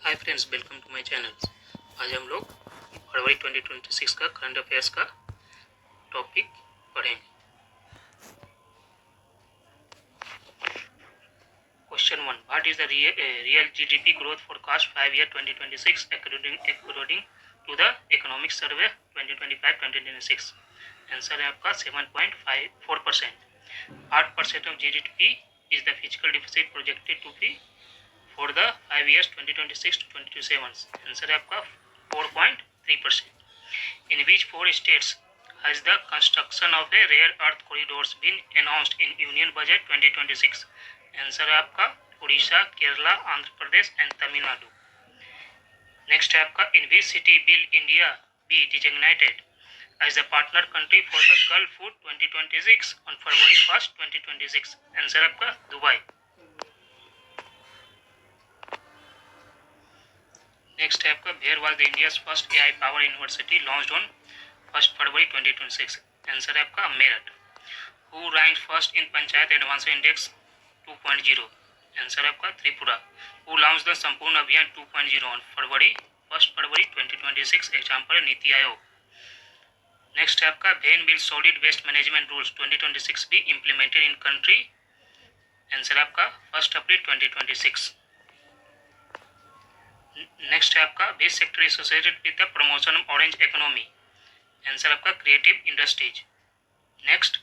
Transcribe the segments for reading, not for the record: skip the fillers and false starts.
Hi friends, welcome to my channel. आज हम लोग फरवरी 2026 का करंट अफेयर्स का टॉपिक पढ़ेंगे। Question 1, what is the real GDP growth forecast 5 year 2026 according to the economic survey 2025-2026। Answer है आपका 7.54%। 8% of GDP is the physical deficit projected to be for the 5 years 2026 to 2027. Answer है आपका 4.3%. In which four states has the construction of a rare earth corridors been announced in Union Budget 2026? Answer है आपका Orissa, Kerala, Andhra Pradesh and Tamil Nadu. Next है आपका in which city will India be designated as a partner country for the Gulf Food 2026 on February 1st 2026? Answer है आपका Dubai. Next है आपका where was the India's first AI power university launched on 1 February 2026? Answer है आपका Meerut. Who ranked first in panchayat advance index 2.0? Answer है आपका Tripura. Who launch the संपूर्ण अभियान 2.0 on 1 February 2026? Example NITI Aayog. Next है आपका when will solid waste management rules 2026 be implemented in country? Answer है आपका 1 अप्रैल 2026। नेक्स्ट है आपका which sector associated with the promotion of orange economy? Answer आपका creative industries. Next,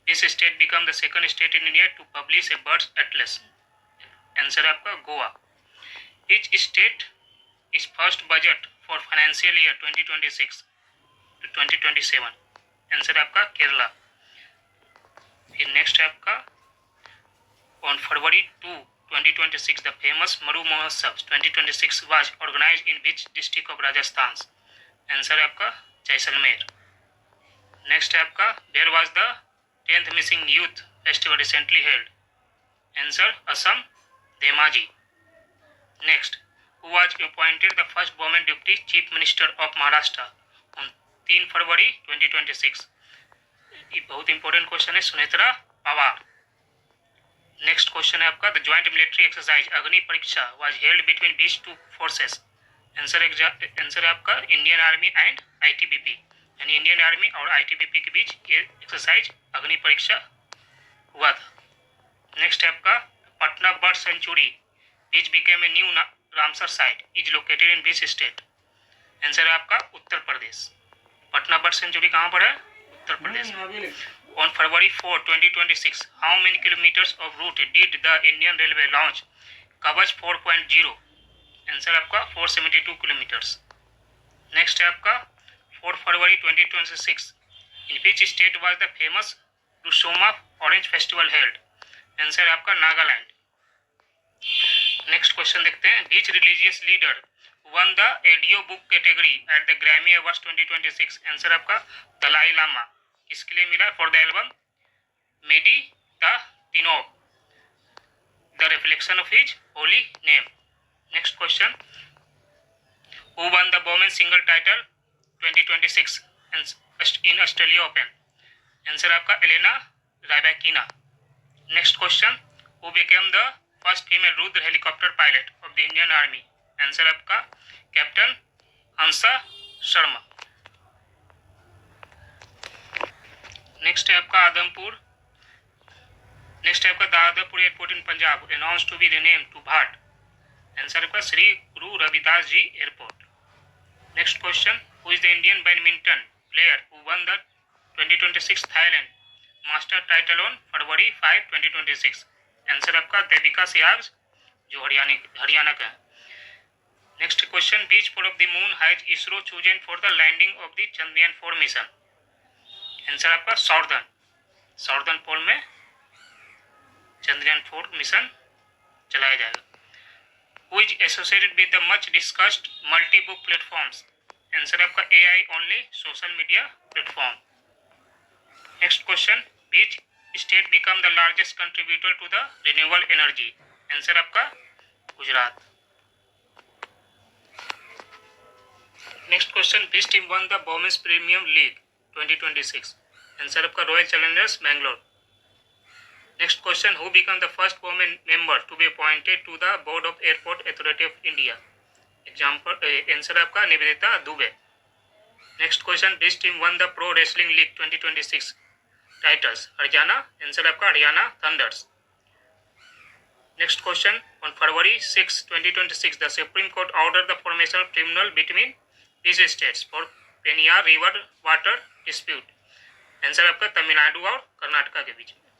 this state become the second state in India to publish a birds atlas? Answer आपका Goa. Each state is first budget for financial year 2026 to 2027? Answer आपका केरला। फिर next है आपका on February 2 2026 the famous Maru Mahotsav 2026 was organized in which district of Rajasthan? Answer है आपका Jaisalmer. Next है आपका where was the 10th missing youth festival recently held? Answer Assam Dhemaji. Next, who was appointed the first government deputy chief minister of Maharashtra on 3 फरवरी 2026? ये बहुत important question है, Sunetra Pawar. Next question है आपका the joint military exercise अग्नि परीक्षा was held between beach two forces? Answer है आपका Indian army and ITBP, यानी इंडियन आर्मी और आईटीबीपी के बीच ये एक्सरसाइज अग्नि परीक्षा हुआ था। नेक्स्ट है आपका Patna bird sanctuary which became a new Ramsar site is located in which state? Answer है आपका उत्तर प्रदेश। पटना बर्ड सेंचुरी कहाँ पर है? Uttar Pradesh. On February 4, 2026, how many kilometers of route did the Indian Railway launch Kavach 4.0? Answer आपका 472 kilometres. Next है आपका 4 फरवरी 2026, in which state was the famous Rusoma Orange Festival held? Answer है आपका नागालैंड। नेक्स्ट क्वेश्चन देखते हैं which religious leader won the audio book category at the Grammy Awards 2026? Answer आपका Dalai Lama. किसके लिए मिला? For the album meditations, the reflection of his holy name. Next question, who won the women's single title 2026 in Australia open? Answer आपका Elena Rybakina. Next question, who became the first female Rudra helicopter pilot of the Indian army? Answer आपका captain Hansa Sharma. Next है आपका Dadarpur airport in Punjab announce to be renamed to Bhat? Answer आपका Shri Guru Ravidas ji airport. Next question, who is the Indian badminton player who won the 2026 Thailand master title on February 5, 2026? Answer आपका देविका सिहाग जो हरियाणा का है। Next question, which pole of the moon has ISRO chosen for the landing of the Chandrayaan 4 mission? Answer आपका southern pole में Chandrayaan 4 mission चलाया जाएगा। Who is associated with the much discussed multi book platforms? Answer आपका AI only social media platform. Next question, which state become the largest contributor to the renewable energy? Answer आपका Gujarat. Next question, which team won the women's premier league 2026? Answer आपका royal challengers Bangalore. Next question, who become the first women member to be appointed to the board of airport authority of India? Example answer आपका Nivedita Dubey. Next question, which team won the pro wrestling league 2026 titles? Haryana. Answer आपका Haryana thunders. Next question, on February 6, 2026, the Supreme Court ordered the formation of tribunal between these states for Peñar River water dispute. Answer आपका तमिलनाडु और कर्नाटका के बीच में।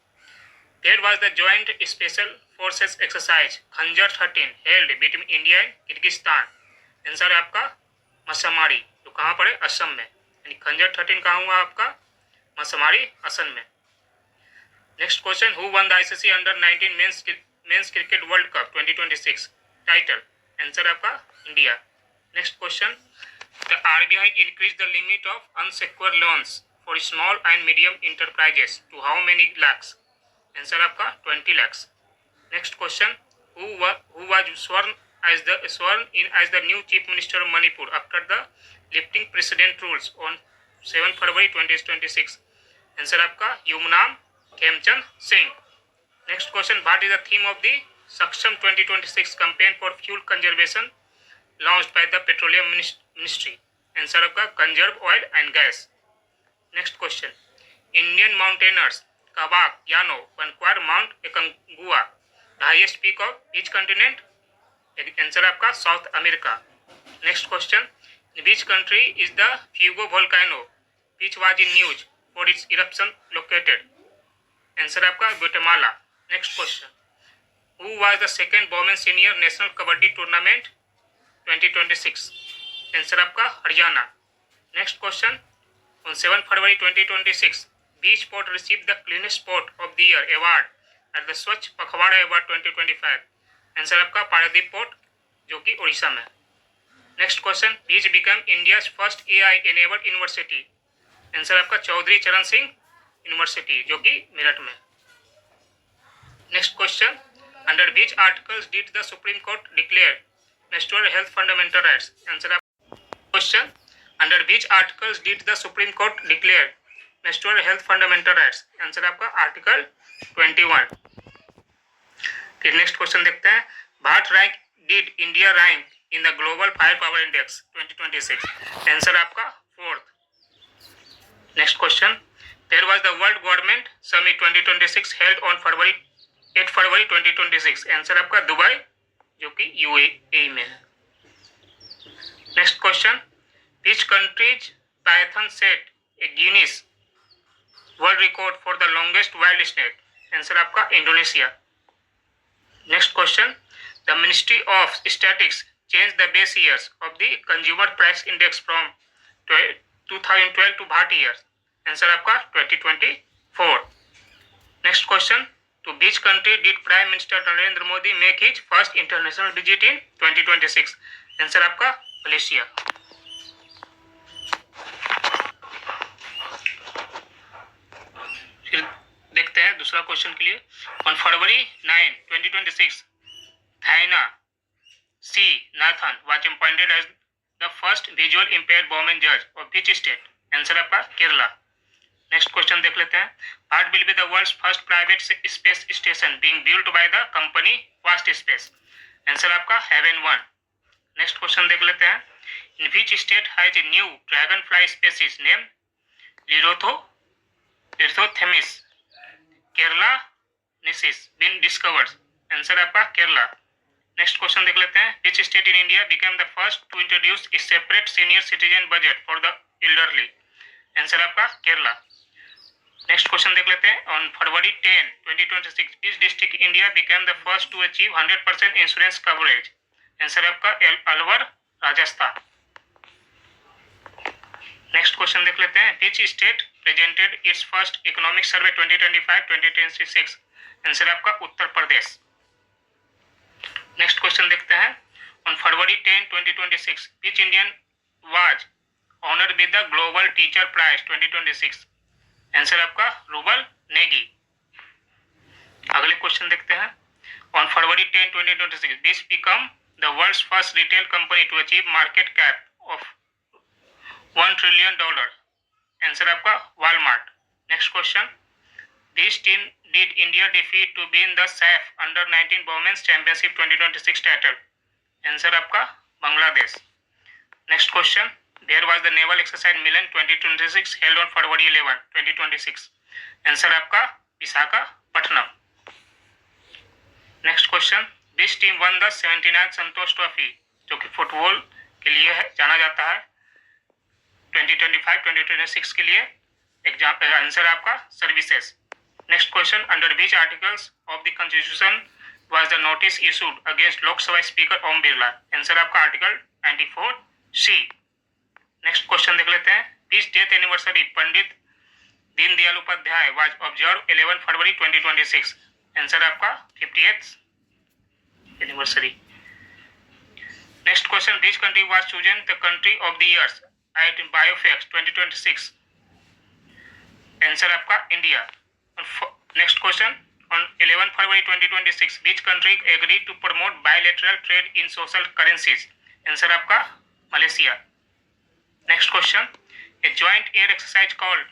Where was the joint special forces exercise खंजर 13 held between India and Kyrgyzstan? Answer आपका मसामारी, जो कहाँ पड़े? असम में। यानी खंजर 13 कहाँ हुआ आपका? मसामारी, असम में। Next question, who won the ICC under 19 men's cricket world cup 2026 title? Answer आपका India. Next question, the RBI increase the limit of unsecured loans for small and medium enterprises to how many lakhs? Answer आपका 20 lakhs। Next question, who was sworn in as the new chief minister of Manipur after the lifting precedent rules on 7 February 2026? Answer आपका Yumnam Khemchand Singh. Next question, what is the theme of the Saksham 2026 campaign for fuel conservation launched by the Petroleum Ministry? Answer आपका conserve oil and gas. Next question, Indian mountaineers Kabak Yano conquer Mount Aconcagua, the highest peak of which continent? Answer आपका South America. Next question, in which country is the Fuego volcano which was in news for its eruption located? Answer आपका Guatemala. Next question, who was the second women senior national kabaddi tournament 2026? Answer आपका Haryana. Next question, on 7 February 2026, which port received the cleanest port of the year award at the Swachh Pakhwara Award 2025? Answer आपका Paradip port, जो कि उड़ीसा में। Next question, which became India's first AI enabled university? Answer आपका चौधरी चरण Singh university, जो कि मेरठ में। Next question, under which articles did the Supreme Court declare menstrual health fundamental rights? Answer question, under which articles did the Supreme Court declare menstrual health fundamental rights? Answer आपका article 21। फिर next question देखते हैं, what rank did India rank in the global fire power index 2026? Answer आपका 4th। Next question, there was the world government summit 2026 held on 8 February 2026? Answer आपका Dubai, जो कि UAE में है। Next question, which countries python set a Guinness world record for the longest wild snake? Answer आपका Indonesia. Next question, the ministry of statistics change the base years of the consumer price index from 2012 to what year? Answer आपका 2024। Next question, to which country did Prime Minister Narendra Modi make his first international visit in 2026? Answer आपका Malaysia. फिर देखते हैं दूसरा question के लिए, on February 9, 2026, Thaina C. Nathan was appointed as the first visual impaired woman judge of which state? Answer आपका Kerala. Next question देख लेते हैं, what will be the world's first private space station being built by the company Vast space? Answer आपका Haven 1। Next question देख लेते हैं, in which state has a new dragon fly species name Lithothemis keralensis been discovered? Answer आपका Kerala. Next question देख लेते हैं, which state in India became the first to introduce A separate senior citizen budget for the elderly? Answer आपका Kerala. Next question देख लेते हैं, on February 10, 2026, which district India became the first to achieve 100% insurance coverage? Answer आपका Alwar Rajasthan. Next question देख लेते हैं, which state presented its first economic survey 2025-2026? Answer आपका Uttar Pradesh. Next question देखते हैं, on February 10, 2026, which Indian was honoured with the global teacher prize 2026? Answer आपका रूबल नेगी। अगले question देखते हैं, on February 10, 2026, this become the world's first retail company to achieve market cap of $1 trillion? Answer आपका Walmart. Next question, this team did India defeat to win the SAFF under 19 women's championship 2026 title? Answer आपका Bangladesh. Next question. There was the naval exercise Milan 2026 held on February 11, 2026. Answer आपका Visakhapatnam. Next question. This team won the 79 Santosh trophy, जो कि football के लिए है, जाना जाता है. 2025-2026 के लिए एग्जाम. आंसर आपका services. Next question. Under which articles of the constitution was the notice issued against Lok Sabha speaker Om Birla. Answer आपका आर्टिकल 94C. नेक्स्ट क्वेश्चन देख लेते हैं. This death anniversary Pandit Deendayal Upadhyay was observe 11 February 2026. Answer आपका 50th anniversary. Next question. Which country was chosen the country of the year eight बायोफेक्स 2026. Answer आपका India. Next question. on 11 February 2026 which country agreed to promote bilateral trade in social currencies. Answer आपका Malaysia. Next question. A joint air exercise called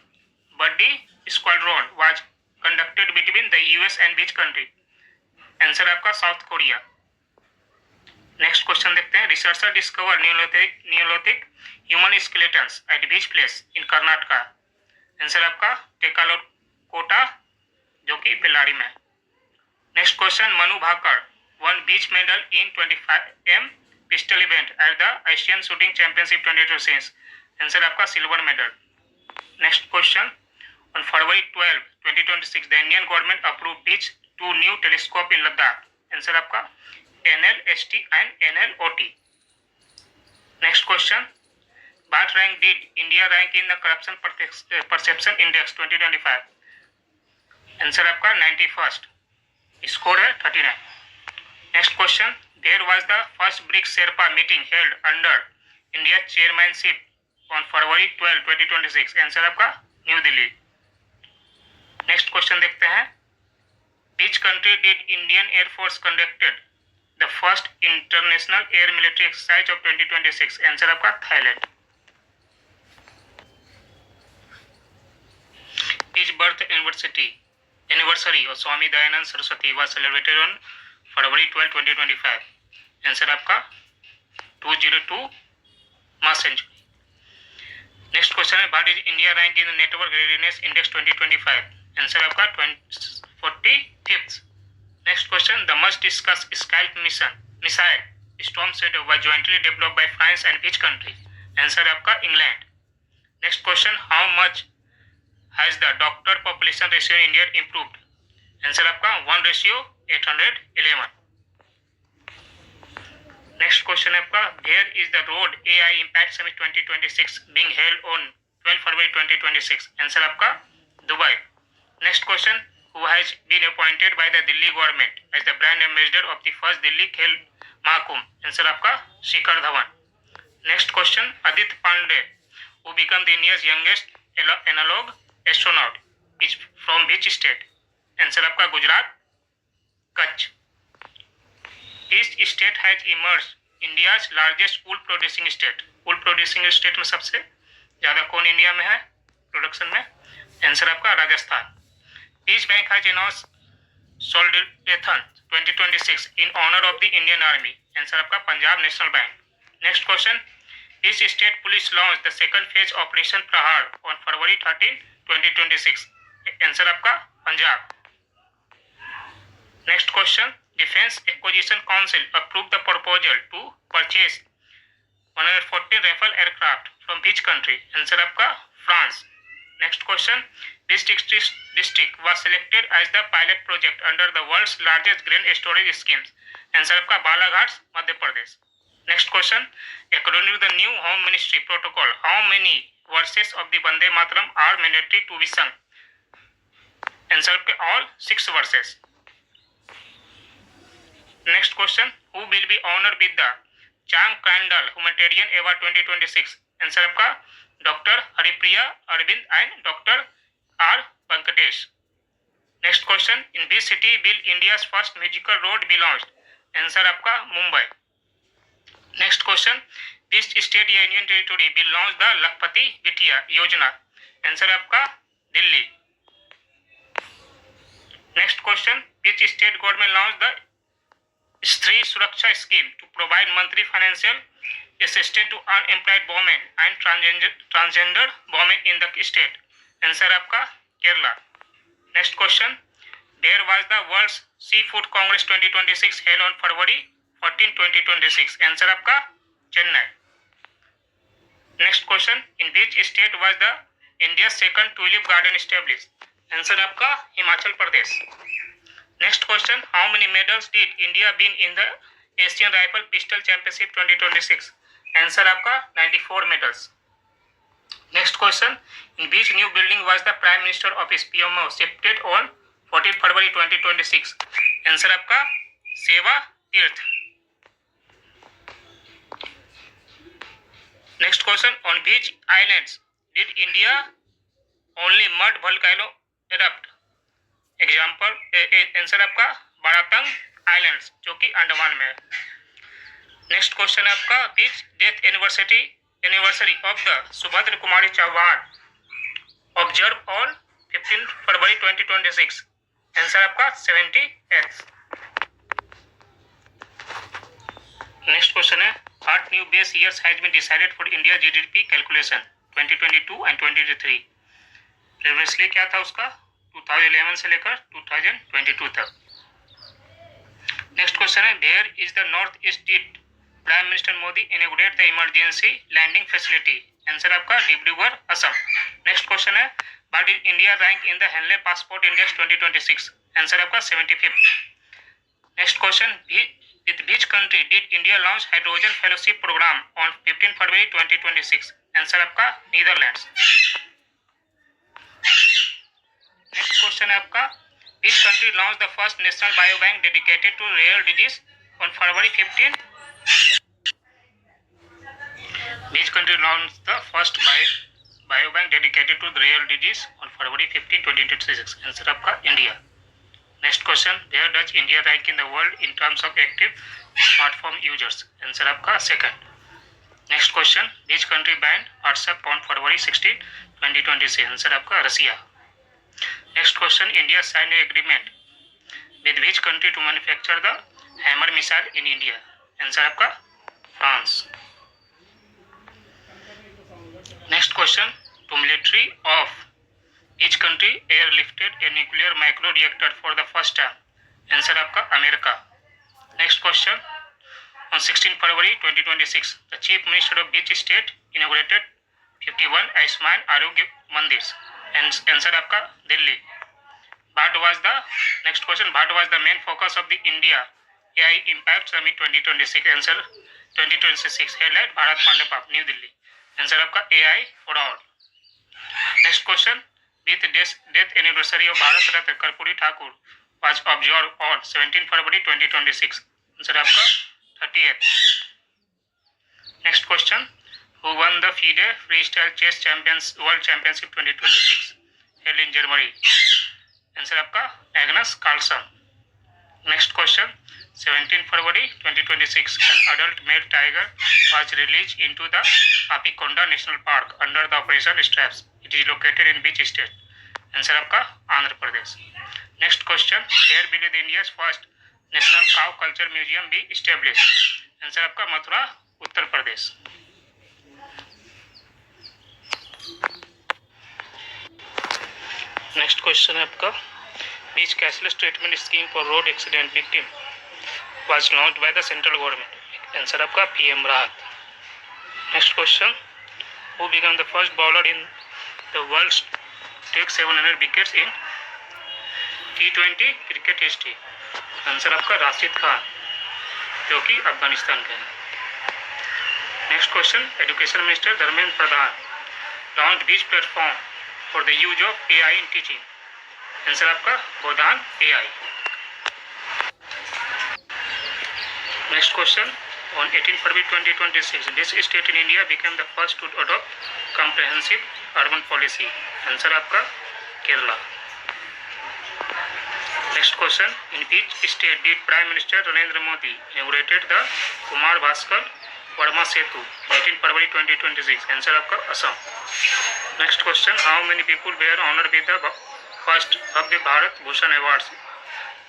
Buddy Squadron was conducted between the US and which country. Answer आपका south Korea. Next question देखते हैं. Researcher discover Neolithic human skeletons at which place in Karnataka. Answer आपका टेकालोकोटा, जो कि बेल्लारी में. Next question. Manu Bhaker won which medal in 25m pistol event at the Asian shooting championship 2026. Answer आपका silver medal. Next question. On February 12, 2026 the Indian government approve which two new telescope in Ladakh. Answer आपका NLST and NLOT. Next question. What rank did India rank in the corruption perception index 2025. Answer आपका 91st. Score है 39. Next question. There was the first BRICS Sherpa meeting held under India chairmanship on February 12, 2026. Answer आपका new Delhi. Next question देखते हैं. Which country did Indian Air Force conducted the first international air military exercise of 2026. Answer आपका Thailand. His birth anniversary of Swami Dayanand Saraswati was celebrated on February 12, 2025. Answer आपका 202 mass century. Next question है. What is India rank in network readiness index 2025. Answer आपका 45th. Next question. The most discussed scalp missile storm shadow was jointly developed by France and which country. Answer आपका England. Next question. How much has the doctor population ratio in India improved. Answer आपका 1:811. Next question है आपका. Where is the road AI impact summit 2026 being held on 12 February 2026. Answer आपका Dubai. Next question. Who has been appointed by the Delhi government as the brand ambassador of the first Delhi Khel Mahakumbh. Answer आपका Shikhar Dhawan. Next question. Aditya Pandey who become the India's youngest analog astronaut is from which state. Answer आपका Gujarat, Kutch. Each state has emerged India's largest wool producing state. wool producing state में सबसे ज्यादा कौन India में है production में. Answer आपका Rajasthan. Each bank has announced Solidathon 2026 in honor of the Indian Army. Answer आपका Punjab national bank. Next question. Each state police launched the second phase Operation Prahar on February 13, 2026. Answer आपका Punjab. Next question. Defense Acquisition Council approved the proposal to purchase 114 Rafale aircraft from which country. Answer आपका France. Next question. This district was selected as the pilot project under the world's largest grain storage schemes. Answer आपका Balaghat, Madhya Pradesh. Next question. According to the new Home Ministry protocol, how many verses of the Vande Mataram are mandatory to be sung. Answer आपके all 6 verses. Next question. Who will be honored with the Chang Kandal Humanitarian Award 2026. Answer आपका doctor Haripriya Arvind and doctor R. Venkatesh. Next question. In which city will India's first musical road be launched. Answer आपका Mumbai. Next question. Which state या union territory will launch the Lakhpati Bitiya Yojana. Answer आपका Delhi. Next question. Which state government launch the Stree Suraksha scheme to provide monthly financial assistance to unemployed women and transgender women in the state? Answer आपका Kerala. Next question. Where was the World's Seafood Congress 2026 held on February 14, 2026? Answer आपका Chennai. Next question. In which state was the India's second tulip garden established? Answer आपका हिमाचल प्रदेश. Next question. How many medals did India win in the Asian Rifle Pistol Championship 2026? Answer आपका 94 medals. Next question. In which new building was the Prime Minister Office PMO shifted on 14 February 2026? Answer आपका सेवा तीर्थ. Next question. On which islands did India only mud volcano erupt? Example answer आपका Baratang islands जो कि अंडमान में है. Next question है आपका which death anniversary of the Subhadra Kumari Chauhan observe on 15 February 2026. Answer आपका 78. नेक्स्ट क्वेश्चन है what new base years has been decided for India GDP calculation 2022 and 2023. Previously क्या था उसका 2011 से लेकर 2022 तक. नेक्स्ट क्वेश्चन है where is the north east did prime minister Modi inaugurate the emergency landing facility. Answer आपका Dibrugarh Assam. Next question है what is India rank in the Henley passport index 2026. Answer आपका 75. Next question with which country did India launch hydrogen fellowship programme on 15 February 2026. Answer आपका Netherlands. Next question है आपका which country launch the first national bio bank dedicated to rare disease on February 15. Which country launch the first bio bank dedicated to rare disease on February 15, 2026. Answer आपका India. Next question where does India rank in the world in terms of active smartphone users. Answer आपका second. Next question which country banned WhatsApp on February 16, 2026. Answer आपका Russia. Next question. India signed an agreement with which country to manufacture the Hammer missile in India. Answer आपका France. Next question. To military of which country airlifted a nuclear micro reactor for the first time. Answer आपका America. Next question. On 16 February 2026, the Chief Minister of which state inaugurated 51 Ayushman Arogya Mandirs. Answer आपका Delhi. What was the next question? What was the main focus of the India AI Impact Summit 2026? Answer 2026 held at Bharat Mandapam new Delhi. Answer आपका AI for all. Next question. With death anniversary of Bharat Ratna Karpuri Thakur was observed on 17 February 2026. Answer आपका 38. Next question. Who won the FIDE Freestyle Chess World Championship 2026 held in Germany? Answer आपका Magnus Carlsen. Next question 17 February 2026 an adult male tiger was released into the Papikonda National Park under the Operation Straps. It is located in which state? Answer आपका Andhra Pradesh. Next question where will the India's first national cow culture museum be established? Answer आपका मथुरा उत्तर Pradesh. Next question है आपका which cashless treatment scheme for road accident victim was launched by the central government? Answer आपका PM राहत. Next question who became the first bowler in the world to take 700 wickets in T20 cricket history? Answer आपका राशिद खान जो कि अफगानिस्तान के हैं. Next question education minister Dharmendra Pradhan launch which platform for the use of AI in teaching? Answer आपका Godan AI. Next question on 18 February 2026 this state in India became the first to adopt comprehensive urban policy? Answer आपका Kerala. Next question in which state did prime minister Narendra Modi inaugurated the Kumar Bhaskar Verma Setu 18 February 2026? Answer आपका Assam. Next question how many people were honoured with the first Bhavya Bharat Bhushan awards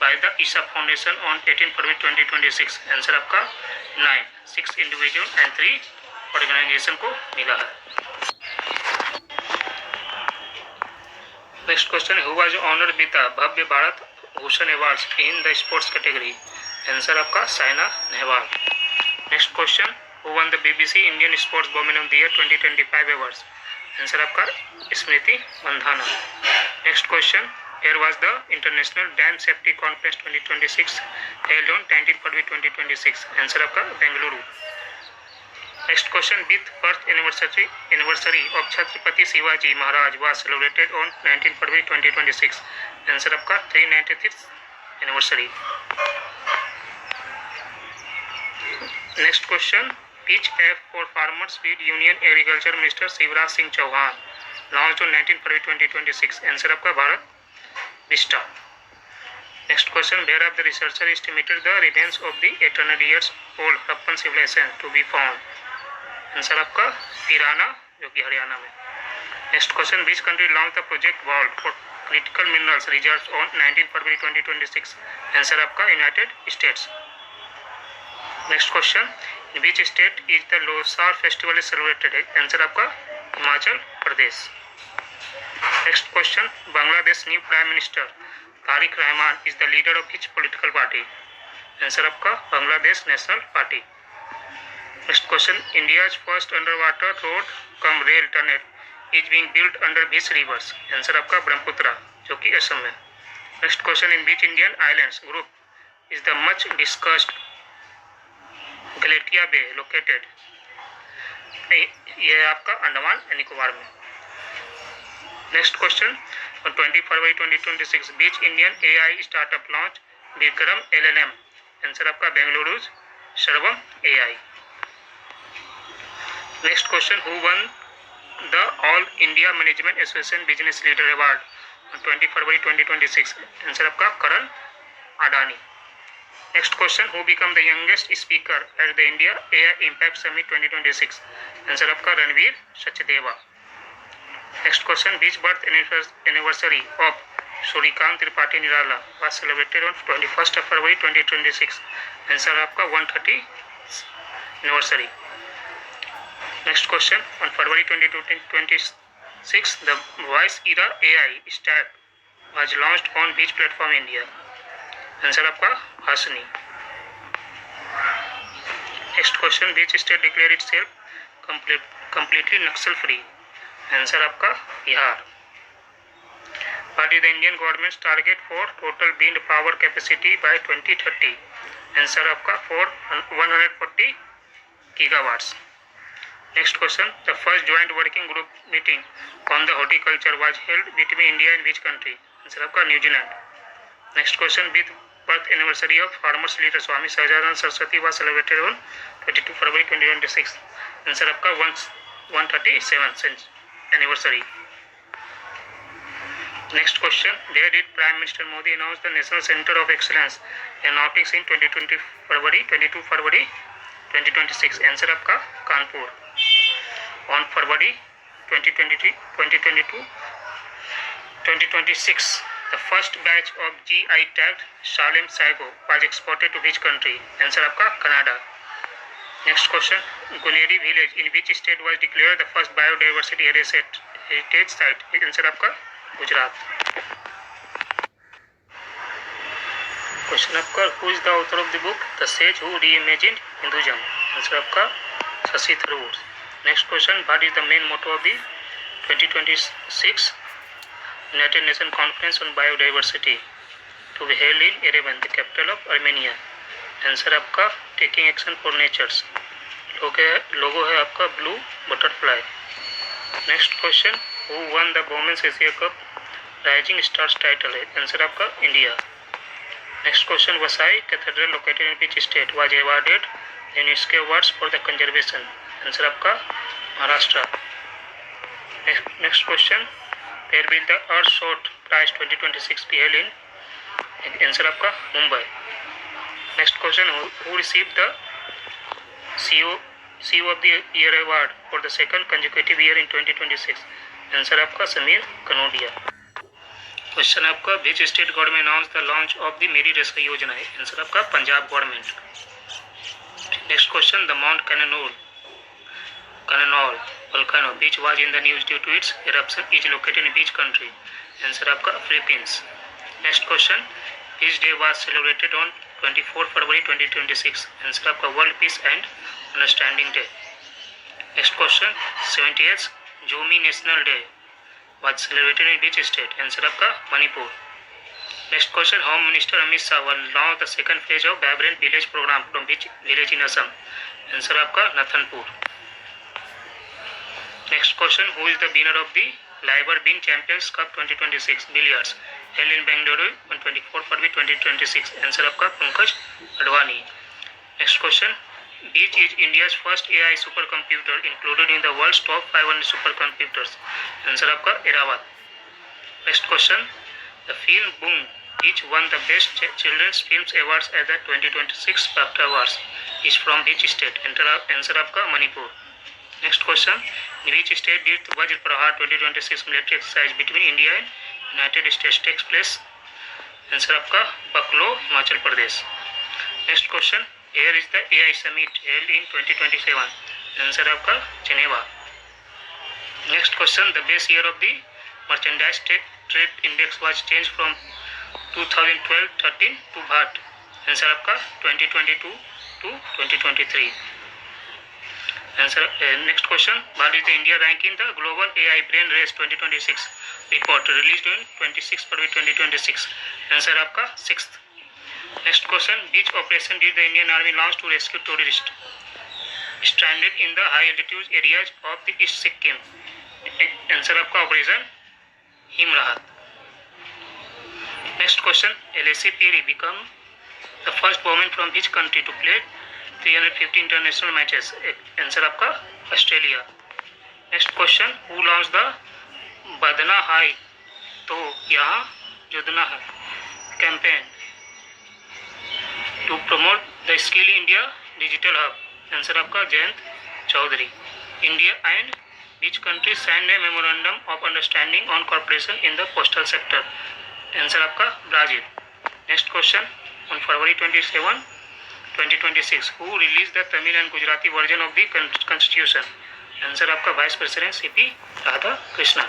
by the Isha foundation on 18 February 2026? Answer आपका 9, 6 individual and 3 organisation को मिला है। Next question, who was honoured with the Bhavya Bharat Bhushan awards in the sports category? Answer आपका Saina Nehwal. Next question, who won the BBC Indian sports women of the year 2025 awards? Answer आपका Smriti Mandhana. Next question, here was the International Dam Safety Conference 2026 held on 19 February 2026? Answer आपका Bengaluru. Next question, with birth anniversary of Chhatrapati Shivaji Maharaj was celebrated on 19 February 2026? Answer आपका 395th anniversary। Next question, which app for farmers did Union Agriculture Minister Shivraj Singh Chouhan launched on 19 February 2026? Answer आपका Bharat Vista. Next question, where of the researcher estimated the remains of the 800 years old Harappan civilization to be found? Answer आपका पिराना, जो कि हरियाणा में। Next question, which country launched the project vault for critical minerals reserves on 19 February 2026? Answer आपका united states. Next question, in which state is the Losar festival celebrated? Answer आपका Himachal Pradesh. Next question, Bangladesh new prime minister Tarique Rahman is the leader of which political party? Answer आपका Bangladesh national party. Next question, India's first under water road come rail tunnel is being built under which rivers? Answer आपका ब्रह्मपुत्र, जो कि असम में। Next question, in which Indian islands group is the much discussed Galathea bay located? ये आपका अंडमान निकोबार में। Next question, on 20 February 2026 which Indian AI startup launch Vikram LLM? Answer आपका Bengaluru Sarvam AI. Next question, who won the all India management association business leader award on 20 February 2026? Answer आपका Karan Adani. Next question, who become the youngest speaker at the India AI impact summit 2026? Answer आपका Ranveer Sachdeva. Next question, which birth anniversary of Suryakant Tripathi Nirala was celebrated on 21st of February 2026? Answer आपका 130 anniversary। Next question, on February 2026 the Voice Era AI stack was launched on which platform India? Answer आपका हासनी। Next question, which state declared itself completely Naxal free? Answer आपका Bihar. What is the Indian government target for total wind power capacity by 2030? Answer आपका 140 gigawatts. Next question, the first joint working group meeting on the horticulture was held between India and which country? Answer आपका New Zealand. Next question, with birth anniversary of farmers leader Swami Sahajanand Saraswati was celebrated on 22 February 2026? Answer आपका 137 anniversary। Next question, where did Prime Minister Modi announce the National Center of Excellence Aeronautics in 22 February 2026? Answer आपका Kanpur. On February 2026, the first batch of GI tagged Salem Sago was exported to which country? Answer आपका Canada. Next question, Guneri village in which state was declared the first biodiversity heritage site? Answer आपका Gujarat. Question आपका, who is the author of the book the sage who reimagined Hinduism? Answer आपका Shashi Tharoor. Next question, what is the main motto of the 2026 United Nation conference on biodiversity to be held in Yerevan, the capital of Armenia? Answer आपका taking action for nature's. Logo है आपका blue butterfly. Next question, who won the women's Asia cup rising stars title? है answer आपका India. Next question, Vasai cathedral located in which state was awarded UNESCO awards for the conservation? Answer आपका Maharashtra. Next question, where will the Earthshot prize 2026 be held in? Answer आपका Mumbai. Next question, who received the CEO of the Year award for the second consecutive year in 2026? Answer आपका Sameer Kanodia. Question आपका, which state government announce the launch of the मेरी rescue Yojana? है answer आपका Punjab government. Next question, the mount कैननूर Cananol volcano, which was in the news due to its eruption, is located in which country? Answer आपका Philippines. Next question. Which day was celebrated on 24 February 2026? Answer आपका World Peace and Understanding Day. Next question. 70th Zomi National Day was celebrated in which state? Answer आपका Manipur. Next question. Home Minister Amit Shah will launch the second phase of Vibrant Village program from which village in Assam? Answer आपका Nathanpur. Next question. Who is the winner of the Liber Bean Champions Cup 2026 Billiards held in Bengaluru on 24 February 2026? Answer आपका Pankaj Advani. Next question. Which is India's first AI supercomputer included in the world's top 500 supercomputers? Answer आपका Eravat. Next question. The film Boom, which won the Best Children's Films Awards at the 2026 BAFTA Awards, is from which state? Answer आपका Manipur. Next question. In which state did Vajra Prahar 2026 military exercise between India and United States takes place? Answer आपका Baklo, Himachal Pradesh. Next question. Here is the AI Summit held in 2027. Answer आपका Geneva. Next question. The base year of the merchandise trade index was changed from 2012-13 to VAT. Answer आपका 2022 to 2023. Answer. Next question. What is the India ranking the Global AI Brain Race 2026 report released on 26 February 2026? Answer आपका 6th. Next question. Which operation did the Indian Army launch to rescue tourists stranded in the high altitude areas of the East Sikkim? Answer आपका Operation Himrahat. Next question. L.A.C. Piri become the first woman from which country to play 350 international matches? Answer आपका Australia. Next question. Who launched the बदना high तो यहाँ जुदना है campaign to promote the Skill India Digital Hub? Answer आपका Jayant Chaudhary. India and which country signed a memorandum of understanding on cooperation in the postal sector? Answer आपका Brazil. Next question. On February 27, 2026, who released the Tamil and Gujarati version of the Constitution? Answer आपका Vice President C.P. Radhakrishnan.